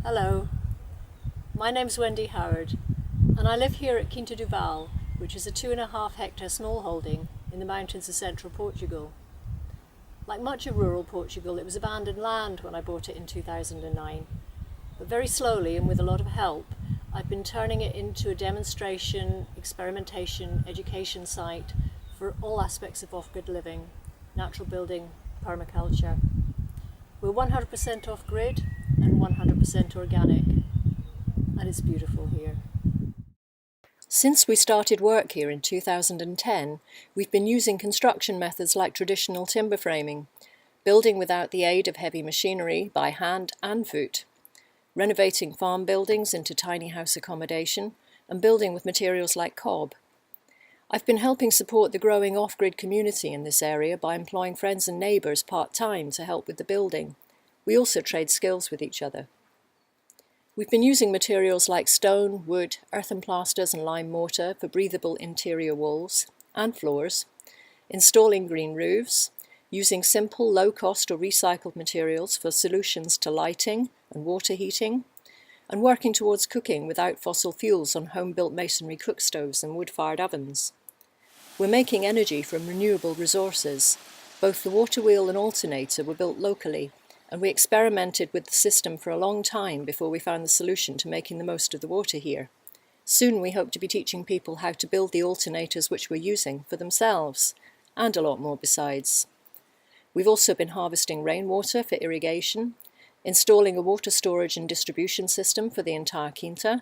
Hello, my name's Wendy Howard and I live here at Quinta do Vale, which is a 2.5 hectare small holding in the mountains of central Portugal. Like much of rural Portugal, it was abandoned land when I bought it in 2009, but very slowly and with a lot of help, I've been turning it into a demonstration, experimentation, education site for all aspects of off-grid living, natural building, permaculture. We're 100% off-grid and 100% organic, and it's beautiful here. Since we started work here in 2010, we've been using construction methods like traditional timber framing, building without the aid of heavy machinery by hand and foot, renovating farm buildings into tiny house accommodation, and building with materials like cob. I've been helping support the growing off-grid community in this area by employing friends and neighbours part-time to help with the building. We also trade skills with each other. We've been using materials like stone, wood, earthen plasters and lime mortar for breathable interior walls and floors, installing green roofs, using simple, low-cost or recycled materials for solutions to lighting and water heating, and working towards cooking without fossil fuels on home-built masonry cook stoves and wood-fired ovens. We're making energy from renewable resources. Both the water wheel and alternator were built locally, and we experimented with the system for a long time before we found the solution to making the most of the water here. Soon we hope to be teaching people how to build the alternators which we're using for themselves, and a lot more besides. We've also been harvesting rainwater for irrigation, installing a water storage and distribution system for the entire Quinta,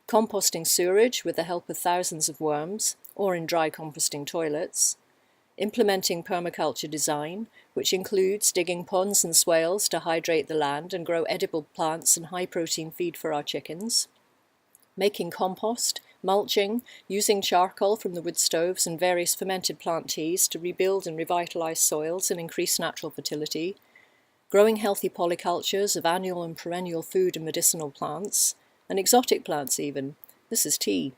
composting sewerage with the help of thousands of worms, or in dry composting toilets, implementing permaculture design, which includes digging ponds and swales to hydrate the land and grow edible plants and high-protein feed for our chickens, making compost, mulching, using charcoal from the wood stoves and various fermented plant teas to rebuild and revitalise soils and increase natural fertility, growing healthy polycultures of annual and perennial food and medicinal plants, and exotic plants even. This is tea.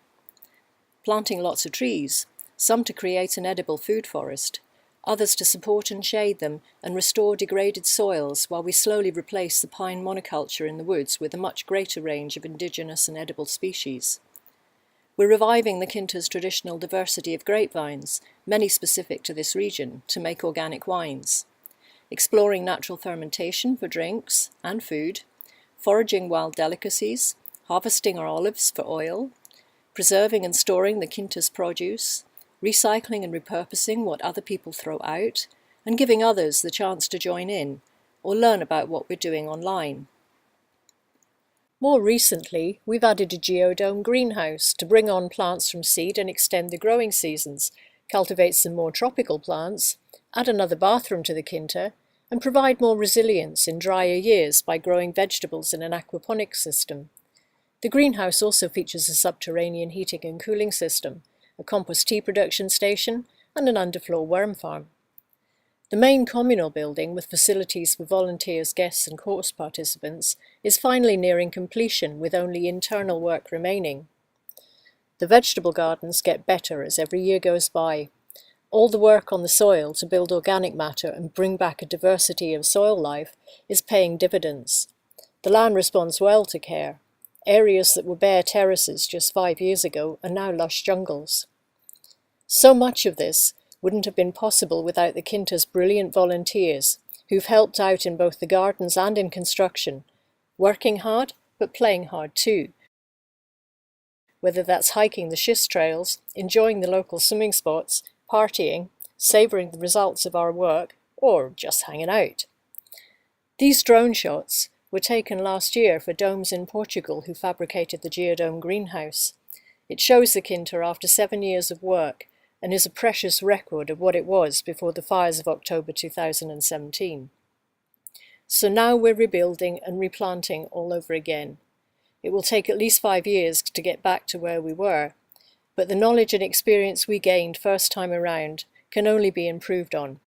Planting lots of trees, some to create an edible food forest, others to support and shade them and restore degraded soils while we slowly replace the pine monoculture in the woods with a much greater range of indigenous and edible species. We're reviving the Quinta's traditional diversity of grapevines, many specific to this region, to make organic wines, exploring natural fermentation for drinks and food, foraging wild delicacies, harvesting our olives for oil, preserving and storing the Quinta's produce, recycling and repurposing what other people throw out, and giving others the chance to join in or learn about what we're doing online. More recently, we've added a geodome greenhouse to bring on plants from seed and extend the growing seasons, cultivate some more tropical plants, add another bathroom to the Quinta, and provide more resilience in drier years by growing vegetables in an aquaponics system. The greenhouse also features a subterranean heating and cooling system, a compost tea production station, and an underfloor worm farm. The main communal building, with facilities for volunteers, guests and course participants, is finally nearing completion with only internal work remaining. The vegetable gardens get better as every year goes by. All the work on the soil to build organic matter and bring back a diversity of soil life is paying dividends. The land responds well to care. Areas that were bare terraces just 5 years ago are now lush jungles. So much of this wouldn't have been possible without the Quinta's brilliant volunteers, who've helped out in both the gardens and in construction, working hard but playing hard too. Whether that's hiking the schist trails, enjoying the local swimming spots, partying, savouring the results of our work, or just hanging out. These drone shots were taken last year for Domes in Portugal, who fabricated the geodome greenhouse. It shows the Quinta after 7 years of work and is a precious record of what it was before the fires of October 2017. So now we're rebuilding and replanting all over again. It will take at least 5 years to get back to where we were, but the knowledge and experience we gained first time around can only be improved on.